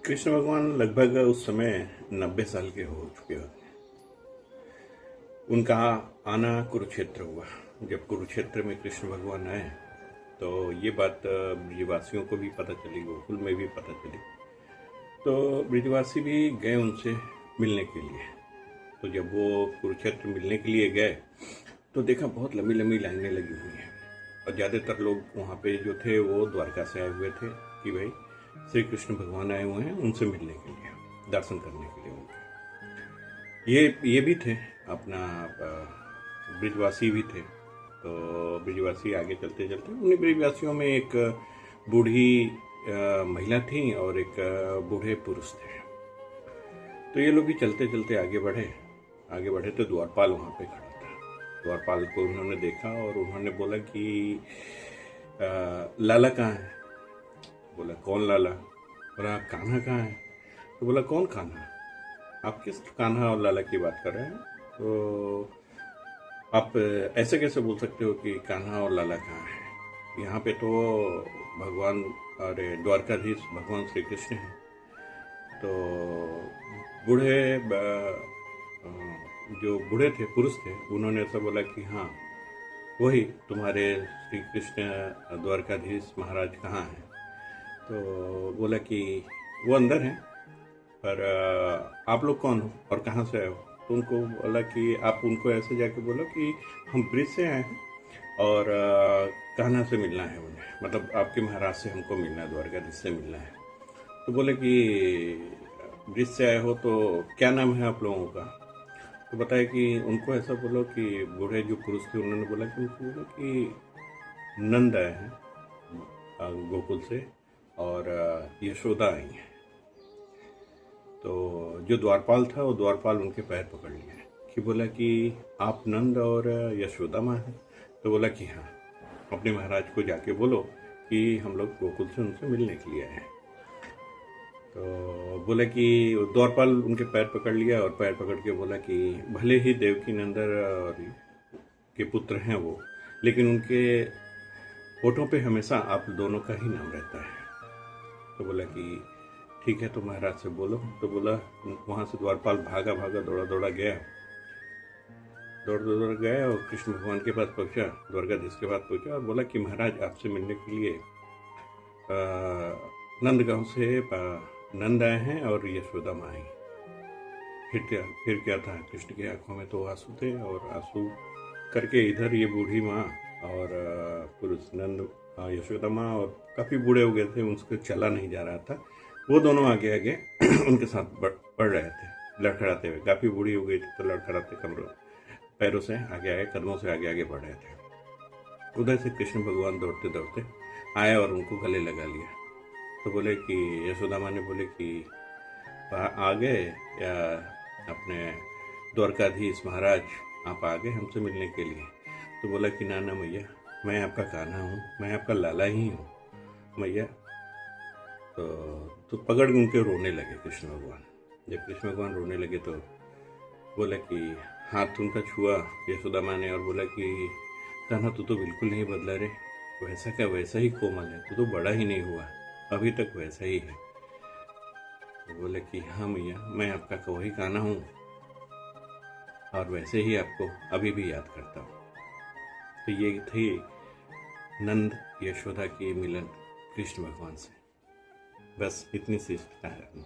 कृष्ण भगवान लगभग उस समय 90 साल के हो चुके हैं। उनका आना कुरुक्षेत्र हुआ। जब कुरुक्षेत्र में कृष्ण भगवान आए तो ये बात ब्रिजवासियों को भी पता चली, गोकुल में भी पता चली। तो ब्रिजवासी भी गए उनसे मिलने के लिए। तो जब वो कुरुक्षेत्र मिलने के लिए गए तो देखा बहुत लंबी लंबी लाइनें लगी हुई हैं और ज़्यादातर लोग वहाँ पे जो थे वो द्वारका से आए हुए थे कि भाई श्री कृष्ण भगवान आए हुए हैं उनसे मिलने के लिए, दर्शन करने के लिए उनके। ये भी थे अपना ब्रिजवासी भी थे। तो ब्रिजवासी आगे चलते चलते उन्हीं ब्रिजवासियों में एक बूढ़ी महिला थी और एक बूढ़े पुरुष थे। तो ये लोग भी चलते चलते आगे बढ़े तो द्वारपाल वहाँ पे खड़ा था। द्वारपाल को उन्होंने देखा और उन्होंने बोला कि लाला कहाँ है? बोला कौन लाला? बोला कान्हा कहाँ है? तो बोला कौन कान्हा? आप किस कान्हा और लाला की बात कर रहे हैं? तो आप ऐसे कैसे बोल सकते हो कि कान्हा और लाला कहाँ है? यहाँ पे तो भगवान, अरे द्वारकाधीश भगवान श्री कृष्ण हैं। तो बूढ़े जो बूढ़े थे, पुरुष थे, उन्होंने ऐसा बोला कि हाँ वही तुम्हारे श्री कृष्ण द्वारकाधीश महाराज कहाँ हैं? तो बोला कि वो अंदर हैं, पर आप लोग कौन हो और कहाँ से आए हो? तो उनको बोला कि आप उनको ऐसे जाके बोलो कि हम ब्रिज से आए हैं और कान्हा से मिलना है उन्हें, मतलब आपके महाराज से हमको मिलना है, द्वारकाधीश से मिलना है। तो बोले कि ब्रिज से आए हो तो क्या नाम है आप लोगों का? तो बताया कि उनको ऐसा बोलो कि बूढ़े जो पुरुष थे उन्होंने बोला कि उनको बोलो कि नंद आए हैं गोकुल से और यशोदा आई है। तो जो द्वारपाल था वो द्वारपाल उनके पैर पकड़ लिया कि बोला कि आप नंद और यशोदा माँ हैं? तो बोला कि हाँ, अपने महाराज को जाके बोलो कि हम लोग गोकुल से उनसे मिलने के लिए आए हैं। तो बोला कि द्वारपाल उनके पैर पकड़ लिया और पैर पकड़ के बोला कि भले ही देवकी नंदन और के पुत्र हैं वो, लेकिन उनके होठों पे हमेशा आप दोनों का ही नाम रहता है। तो बोला कि ठीक है, तो महाराज से बोलो। तो बोला वहाँ से द्वारपाल भागा दौड़ा गया और कृष्ण भगवान के पास पहुँचा, द्वारकाधीश के पास पहुँचा और बोला कि महाराज आपसे मिलने के लिए नंदगांव से नंद आए हैं और यशोदा माँ आई। फिर क्या था, कृष्ण की आंखों में तो आंसू थे और आंसू करके इधर ये बूढ़ी माँ और पुरुष नंद यशोदा माँ और काफ़ी बूढ़े हो गए थे, उनसे चला नहीं जा रहा था। वो दोनों आगे आगे उनके साथ बढ़ रहे थे लड़खड़ाते हुए। काफ़ी बूढ़ी हो गई थी तो लड़खड़ाते कमरों पैरों से आगे कदमों से आगे बढ़ रहे थे। उधर से कृष्ण भगवान दौड़ते दौड़ते आए और उनको गले लगा लिया। तो बोले कि यशोदा माँ ने बोले कि आ गए या अपने द्वारकाधीश महाराज, आप आ गए हमसे मिलने के लिए? तो बोला कि ना मैया, मैं आपका कान्हा हूँ, मैं आपका लाला ही हूँ मैया। तो पकड़ उनके रोने लगे कृष्ण भगवान। जब कृष्ण भगवान रोने लगे तो बोला कि हाथ उनका छुआ यशोदा माँ ने और बोला कि कान्हा तू तो बिल्कुल नहीं बदला रे, वैसा क्या वैसा ही कोमल है, तू तो बड़ा ही नहीं हुआ, अभी तक वैसा ही है। तो बोले कि हाँ मैया, मैं आपका वही कान्हा हूँ और वैसे ही आपको अभी भी याद करता हूँ। तो ये थी नंद यशोदा की मिलन कृष्ण भगवान से। बस इतनी सी कहानी।